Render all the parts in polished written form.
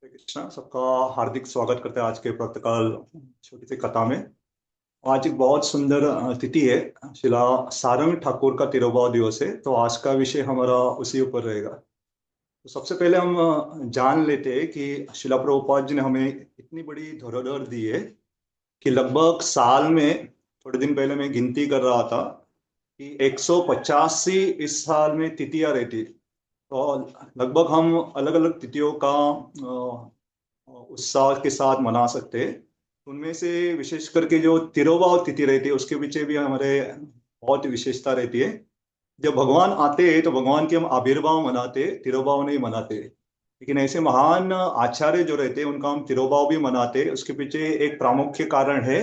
हरे कृष्णा। सबका हार्दिक स्वागत करते हैं आज के प्रातःकाल छोटी सी कथा में। आज एक बहुत सुंदर तिथि है। शिला सारंग ठाकुर का तिरुभाव दिवस है, तो आज का विषय हमारा उसी ऊपर रहेगा। तो सबसे पहले हम जान लेते हैं कि शिला प्रभुपाद जी ने हमें इतनी बड़ी धरोहर दी है कि लगभग साल में, थोड़े दिन पहले मैं गिनती कर रहा था कि 185 इस साल में तिथियां रहती। तो लगभग हम अलग अलग तिथियों का उत्साह के साथ मना सकते हैं। उनमें से विशेष करके जो तिरुवाव तिथि रहती है उसके पीछे भी हमारे बहुत विशेषता रहती है। जब भगवान आते हैं तो भगवान के हम आविर्भाव मनाते, तिरुभाव नहीं मनाते। लेकिन ऐसे महान आचार्य जो रहते हैं उनका हम तिरुभाव भी मनाते। उसके पीछे एक प्रामुख्य कारण है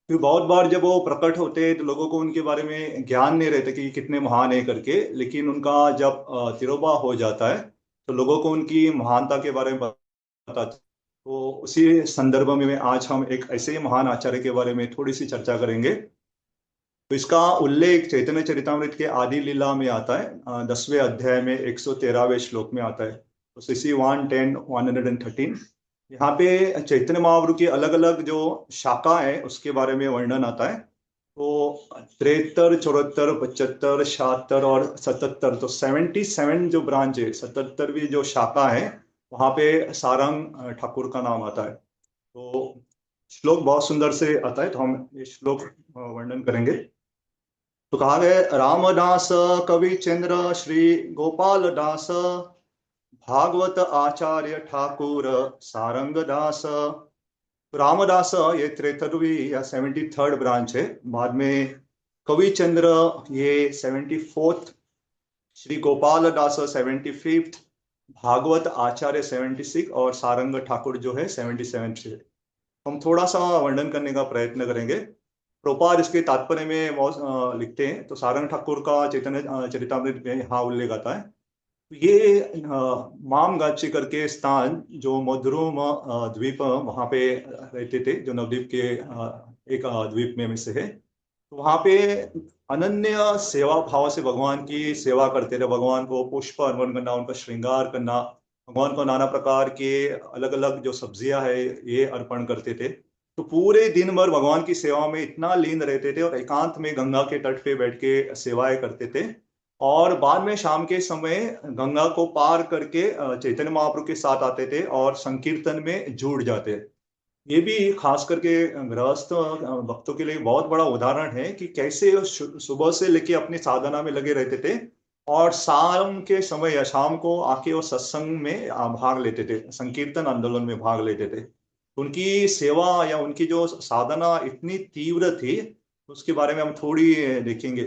कि बहुत बार जब वो प्रकट होते हैं तो लोगों को उनके बारे में ज्ञान नहीं रहता कि कितने महान है करके, लेकिन उनका जब तिरुभाव हो जाता है तो लोगों को उनकी महानता के बारे में पता। तो उसी संदर्भ में आज हम एक ऐसे ही महान आचार्य के बारे में थोड़ी सी चर्चा करेंगे। तो इसका उल्लेख चैतन्य चरितामृत के आदि लीला में आता है, 10वें अध्याय में 113वें श्लोक में आता है। तो सीसी 110 113 यहाँ पे चैतन्य महाप्रभु की अलग अलग जो शाखा है उसके बारे में वर्णन आता है। तो 73 74 75 76 और 77, तो 77 जो ब्रांच है, 77वीं जो शाखा है, वहां पे सारंग ठाकुर का नाम आता है। तो श्लोक बहुत सुंदर से आता है, तो हम ये श्लोक वर्णन करेंगे। तो कहा गया, रामदास कवि चंद्र श्री गोपाल दास भागवत आचार्य ठाकुर सारंग दास। तो रामदास ये 73वीं या 73rd ब्रांच है। बाद में कवि चंद्र ये 74th, श्री गोपाल दास 75th, भागवत आचार्य 76 और सारंग ठाकुर जो है 77 है। हम थोड़ा सा वर्णन करने का प्रयत्न करेंगे। प्रोपार इसके तात्पर्य में बहुत लिखते हैं। तो सारंग ठाकुर का चैतन्य चरितामृत में यहाँ उल्लेख आता है। ये माम गाची करके स्थान जो मधुरुम द्वीप वहां पे रहते थे, जो नवद्वीप के एक द्वीप में से है। तो वहां पे अनन्य सेवा भाव से भगवान की सेवा करते थे। भगवान को पुष्प अर्पण करना, उनका श्रृंगार करना, भगवान को नाना प्रकार के अलग अलग जो सब्जियां है ये अर्पण करते थे। तो पूरे दिन भर भगवान की सेवा में इतना लीन रहते थे और एकांत में गंगा के तट पे बैठ के सेवाएं करते थे। और बाद में शाम के समय गंगा को पार करके चैतन्य महाप्रभु के साथ आते थे और संकीर्तन में जुड़ जाते। ये भी खास करके गृहस्थ भक्तों के लिए बहुत बड़ा उदाहरण है कि कैसे वो सुबह से लेके अपनी साधना में लगे रहते थे और शाम के समय या शाम को आके वो सत्संग में भाग लेते थे, संकीर्तन आंदोलन में भाग लेते थे। उनकी सेवा या उनकी जो साधना इतनी तीव्र थी, उसके बारे में हम थोड़ी देखेंगे।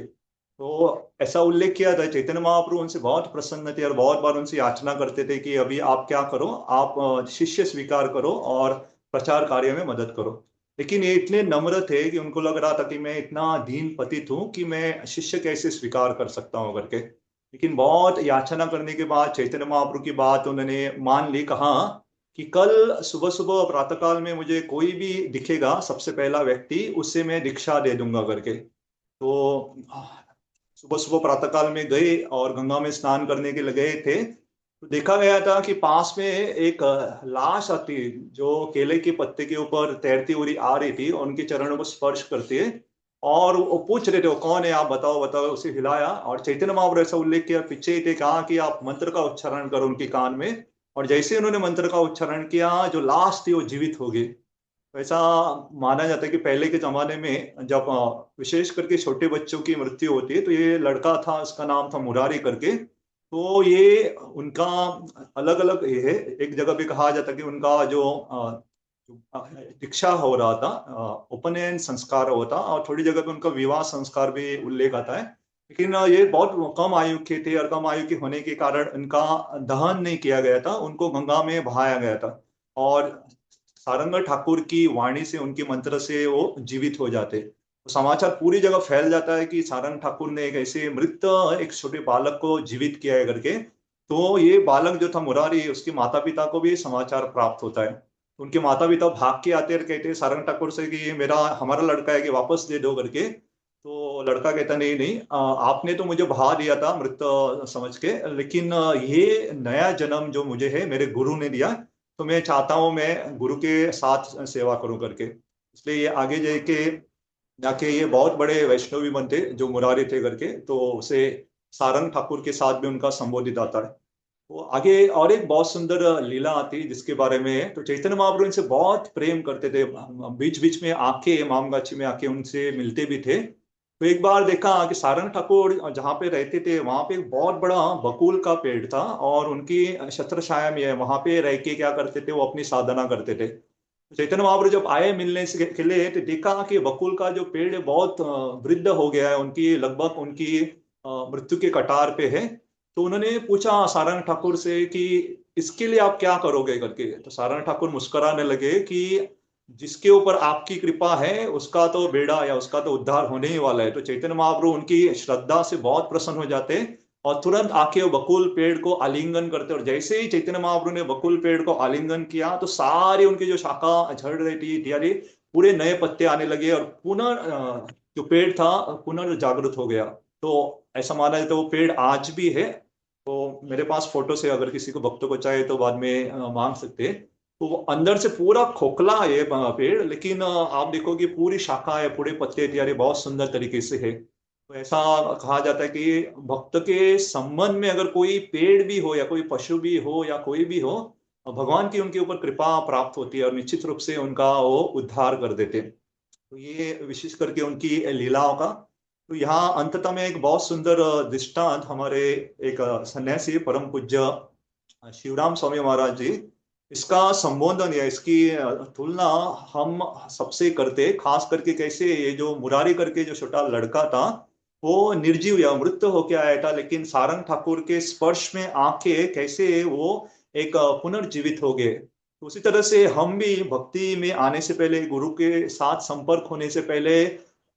तो ऐसा उल्लेख किया था, चैतन्य महाप्रभु उनसे बहुत प्रसन्न थे और बहुत बार उनसे याचना करते थे कि अभी आप क्या करो, आप शिष्य स्वीकार करो और प्रचार कार्य में मदद करो। लेकिन ये इतने नम्र थे कि उनको लग रहा था कि मैं इतना दीन पतित हूँ कि मैं शिष्य कैसे स्वीकार कर सकता हूँ करके। लेकिन बहुत याचना करने के बाद चैतन्य महाप्रभु की बात उन्होंने मान ली। कहा कि कल सुबह सुबह प्रातःकाल में मुझे कोई भी दिखेगा, सबसे पहला व्यक्ति, उससे मैं दीक्षा दे दूंगा करके। तो सुबह सुबह प्रातःकाल में गए और गंगा में स्नान करने के लिए गए थे। तो देखा गया था कि पास में एक लाश आती, जो केले के पत्ते के ऊपर तैरती हुई आ रही थी, और उनके चरणों को स्पर्श करते और वो पूछ रहे थे वो कौन है, आप बताओ बताओ। उसे हिलाया और चैतन्य महाप्रभु ऐसा उल्लेख किया, पीछे ही थे, कहा कि आप मंत्र का उच्चारण करो उनके कान में। और जैसे ही उन्होंने मंत्र का उच्चारण किया, जो लाश थी वो जीवित हो गई। ऐसा माना जाता है कि पहले के जमाने में जब विशेष करके छोटे बच्चों की मृत्यु होती है, तो ये लड़का था, उसका नाम था मुरारी करके। तो ये उनका अलग अलग ये है। एक जगह भी कहा जाता है कि उनका जो दीक्षा हो रहा था, उपनयन संस्कार होता, और थोड़ी जगह पे उनका विवाह संस्कार भी उल्लेख आता है। लेकिन ये बहुत कम आयु के थे और कम आयु के होने के कारण उनका दहन नहीं किया गया था, उनको गंगा में बहाया गया था। और सारंग ठाकुर की वाणी से, उनके मंत्र से वो जीवित हो जाते। तो समाचार पूरी जगह फैल जाता है कि सारंग ठाकुर ने एक ऐसे मृत एक छोटे बालक को जीवित किया है करके। तो ये बालक जो था मुरारी, उसके माता पिता को भी समाचार प्राप्त होता है। तो उनके माता पिता भाग के आते और कहते हैं सारंग ठाकुर से कि ये मेरा हमारा लड़का है, कि वापस दे दो करके। तो लड़का कहता नहीं नहीं, आपने तो मुझे बहा दिया था मृत समझ के, लेकिन ये नया जन्म जो मुझे है मेरे गुरु ने दिया, तो मैं चाहता हूँ मैं गुरु के साथ सेवा करूं करके। इसलिए ये आगे जाके जाके ये बहुत बड़े वैष्णवी बनते जो मुरारी थे करके, तो उसे सारंग ठाकुर के साथ भी उनका संबोधित आता है। वो आगे और एक बहुत सुंदर लीला आती है जिसके बारे में तो चैतन्य महाप्रभु इनसे बहुत प्रेम करते थे। बीच बीच में आके मामगाछी में आके उनसे मिलते भी थे। तो एक बार देखा कि सारंग ठाकुर जहाँ पे रहते थे वहां पे एक बहुत बड़ा बकुल का पेड़ था, और उनकी छत्र छाया में है वहां पे रह के क्या करते थे, वो अपनी साधना करते थे। चैतन्य महाप्रभु जब आए मिलने से के लिए तो देखा कि बकुल का जो पेड़ है बहुत वृद्ध हो गया है, उनकी लगभग उनकी मृत्यु के कटार पे है। तो उन्होंने पूछा सारंग ठाकुर से कि इसके लिए आप क्या करोगे करके। तो सारंग ठाकुर मुस्कुराने लगे कि जिसके ऊपर आपकी कृपा है उसका तो बेड़ा या उसका तो उद्धार होने ही वाला है। तो चैतन्य महाप्रभु उनकी श्रद्धा से बहुत प्रसन्न हो जाते और तुरंत आके वो बकुल पेड़ को आलिंगन करते, और जैसे ही चैतन्य महाप्रभु ने बकुल पेड़ को आलिंगन किया तो सारी उनकी जो शाखा झड़ रही थी इत्यादि पूरे नए पत्ते आने लगे, और पुनः जो पेड़ था पुनर्जागृत हो गया। तो ऐसा माना जाए तो वो पेड़ आज भी है। तो मेरे पास फोटो से अगर किसी को भक्तों को चाहे तो बाद में मांग सकते हैं। तो वो अंदर से पूरा खोखला है ये पेड़, लेकिन आप देखोगे पूरी शाखा है, पूरे पत्ते इत्यादि बहुत सुंदर तरीके से है। तो ऐसा कहा जाता है कि भक्त के संबंध में अगर कोई पेड़ भी हो या कोई पशु भी हो या कोई भी हो, भगवान की उनके ऊपर कृपा प्राप्त होती है और निश्चित रूप से उनका वो उद्धार कर देते हैं। तो ये विशेष करके उनकी लीलाओं का। तो यहाँ अंततः में एक बहुत सुंदर दृष्टांत हमारे एक सन्यासी परम पूज्य शिवराम स्वामी महाराज जी, इसका संबोधन या इसकी तुलना हम सबसे करते, खास करके कैसे ये जो मुरारी करके जो छोटा लड़का था वो निर्जीव या मृत होके आया था, लेकिन सारंग ठाकुर के स्पर्श में आके कैसे वो एक पुनर्जीवित हो गए। तो उसी तरह से हम भी भक्ति में आने से पहले, गुरु के साथ संपर्क होने से पहले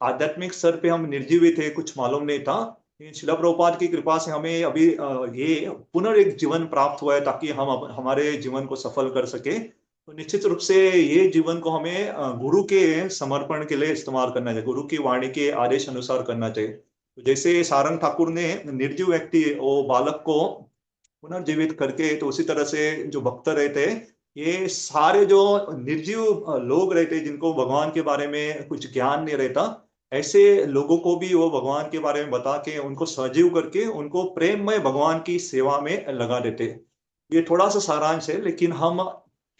आध्यात्मिक स्तर पे हम निर्जीव थे, कुछ मालूम नहीं था। लेकिन शिला प्रभुपाद की कृपा से हमें अभी ये पुनर् जीवन प्राप्त हुआ है ताकि हम हमारे जीवन को सफल कर सके। तो निश्चित रूप से ये जीवन को हमें गुरु के समर्पण के लिए इस्तेमाल करना चाहिए, गुरु की वाणी के आदेश अनुसार करना चाहिए। तो जैसे सारंग ठाकुर ने निर्जीव व्यक्ति वो बालक को पुनर्जीवित करके, तो उसी तरह से जो भक्त रहते ये सारे जो निर्जीव लोग रहते जिनको भगवान के बारे में कुछ ज्ञान नहीं रहता, ऐसे लोगों को भी वो भगवान के बारे में बता के उनको सजीव करके उनको प्रेममय भगवान की सेवा में लगा देते। ये थोड़ा सा सारांश है, लेकिन हम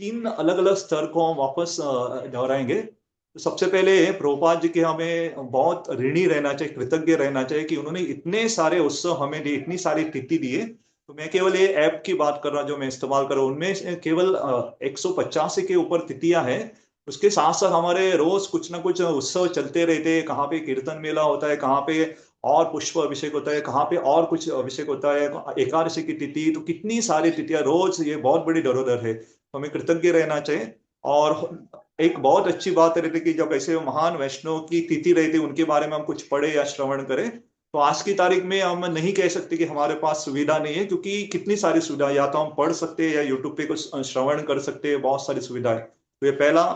तीन अलग अलग स्तर को हम वापस दोहराएंगे। तो सबसे पहले प्रभुपाद जी के हमें बहुत ऋणी रहना चाहिए, कृतज्ञ रहना चाहिए कि उन्होंने इतने सारे उत्सव हमें दिए, इतनी सारी तिथि दिए। तो मैं केवल ये ऐप की बात कर रहा हूँ जो मैं इस्तेमाल कर रहा हूँ, उनमें केवल 185 के ऊपर तिथियां हैं। उसके साथ साथ हमारे रोज कुछ ना कुछ उत्सव चलते रहते हैं, कहाँ पे कीर्तन मेला होता है, कहाँ पे और पुष्प अभिषेक होता है, कहाँ पे और कुछ अभिषेक होता है, एकादशी की तिथि, तो कितनी सारी तिथियां रोज, ये बहुत बड़ी धरोहर है। तो हमें कृतज्ञ रहना चाहिए। और एक बहुत अच्छी बात रहती है कि जब ऐसे महान वैष्णव की तिथि रहती है उनके बारे में हम कुछ पढ़े या श्रवण करें, तो आज की तारीख में हम नहीं कह सकते कि हमारे पास सुविधा नहीं है, क्योंकि कितनी सारी सुविधा, या तो हम पढ़ सकते हैं या यूट्यूब पे कुछ श्रवण कर सकते हैं, बहुत सारी सुविधा है। तो ये पहला।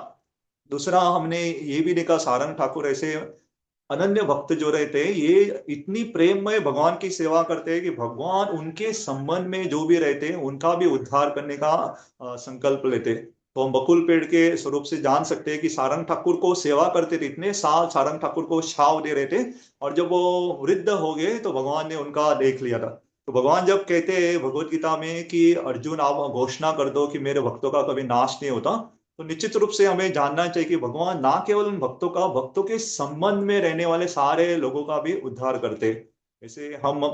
दूसरा, हमने ये भी देखा सारंग ठाकुर ऐसे अनन्य भक्त जो रहते हैं ये इतनी प्रेममय भगवान की सेवा करते हैं कि भगवान उनके संबंध में जो भी रहते हैं उनका भी उद्धार करने का संकल्प लेते हैं। तो हम बकुल पेड़ के स्वरूप से जान सकते हैं कि सारंग ठाकुर को सेवा करते थे, इतने साल सारंग ठाकुर को छाव दे रहे थे, और जब वो वृद्ध हो गए तो भगवान ने उनका देख लिया था। तो भगवान जब कहते हैं भगवत गीता में कि अर्जुन आप घोषणा कर दो कि मेरे भक्तों का कभी नाश नहीं होता, तो निश्चित रूप से हमें जानना चाहिए कि भगवान ना केवल उन भक्तों का, भक्तों के संबंध में रहने वाले सारे लोगों का भी उद्धार करते। जैसे हम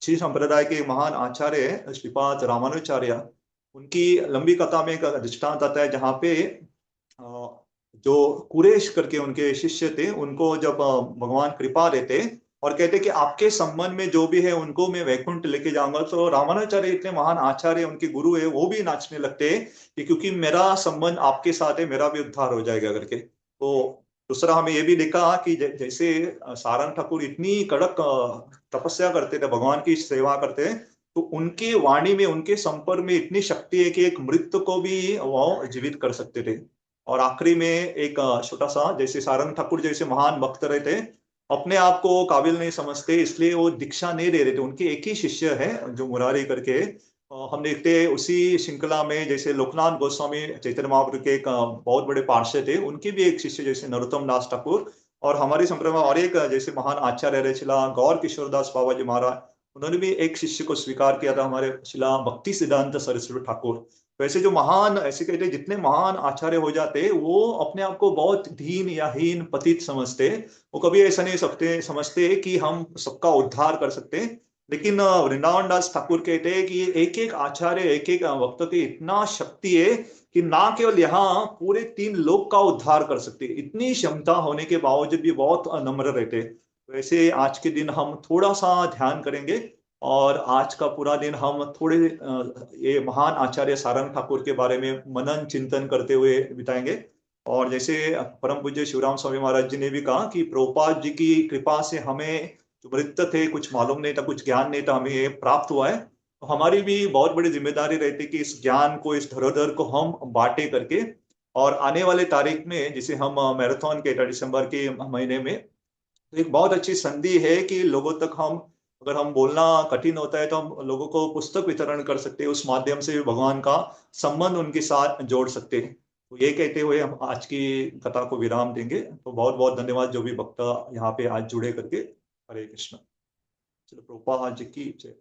श्री संप्रदाय के महान आचार्य हैं श्रीपाद रामानुचार्य, उनकी लंबी कथा में एक दृष्टांत आता है जहाँ पे जो कुरेश करके उनके शिष्य थे उनको जब भगवान कृपा देते और कहते कि आपके संबंध में जो भी है उनको मैं वैकुंठ लेके जाऊंगा, तो रामानुचार्य इतने महान आचार्य उनके गुरु है वो भी नाचने लगते हैं कि क्योंकि मेरा संबंध आपके साथ है मेरा भी उद्धार हो जाएगा करके। तो दूसरा हमें ये भी देखा कि जैसे सारंग ठाकुर इतनी कड़क तपस्या करते थे, भगवान की सेवा करते हैं, तो उनकी वाणी में, उनके संपर्क में इतनी शक्ति है कि एक मृत को भी वो जीवित कर सकते थे। और आखिरी में एक छोटा सा, जैसे सारंग ठाकुर जैसे महान भक्त रहे थे, अपने आप को काबिल नहीं समझते इसलिए वो दीक्षा नहीं दे रहे थे। उनके एक ही शिष्य है जो मुरारी करके, हम देखते हैं उसी श्रृंखला में जैसे लोकनाथ गोस्वामी चैतन्य महाप्रभु के एक बहुत बड़े पार्षद थे, उनके भी एक शिष्य जैसे नरोत्तम दास ठाकुर, और हमारे संप्रदाय में और एक जैसे महान आचार्य रहे शिला गौर किशोर दास बाबा जी महाराज, उन्होंने भी एक शिष्य को स्वीकार किया था, हमारे शिला भक्ति सिद्धांत सरस्वती ठाकुर। वैसे जो महान ऐसे कहते हैं, जितने महान आचार्य हो जाते वो अपने आप को बहुत दीन या हीन पतित समझते, वो कभी ऐसा नहीं सकते समझते कि हम सबका उद्धार कर सकते हैं। लेकिन वृंदावन दास ठाकुर कहते हैं कि एक एक आचार्य एक एक वक्त की इतना शक्ति है कि ना केवल यहाँ पूरे 3 लोक का उद्धार कर सकते हैं, इतनी क्षमता होने के बावजूद भी बहुत नम्र रहते हैं। वैसे आज के दिन हम थोड़ा सा ध्यान करेंगे, और आज का पूरा दिन हम थोड़े ये महान आचार्य सारंग ठाकुर के बारे में मनन चिंतन करते हुए बिताएंगे। और जैसे परम पूज्य शिवराम स्वामी महाराज जी ने भी कहा कि प्रभुपाद जी की कृपा से हमें जो मृत थे, कुछ मालूम नहीं था, कुछ ज्ञान नहीं था, हमें ये प्राप्त हुआ है। तो हमारी भी बहुत बड़ी जिम्मेदारी रहती है कि इस ज्ञान को, इस धरोहर को हम बांटे करके, और आने वाले तारीख में जिसे हम मैराथन के दिसंबर के महीने में, तो एक बहुत अच्छी संधि है कि लोगों तक हम, अगर हम बोलना कठिन होता है तो हम लोगों को पुस्तक वितरण कर सकते हैं, उस माध्यम से भी भगवान का संबंध उनके साथ जोड़ सकते हैं। तो ये कहते हुए हम आज की कथा को विराम देंगे। तो बहुत बहुत धन्यवाद जो भी भक्त यहाँ पे आज जुड़े करके। हरे कृष्ण। चलो प्रभुपाद जी की जय।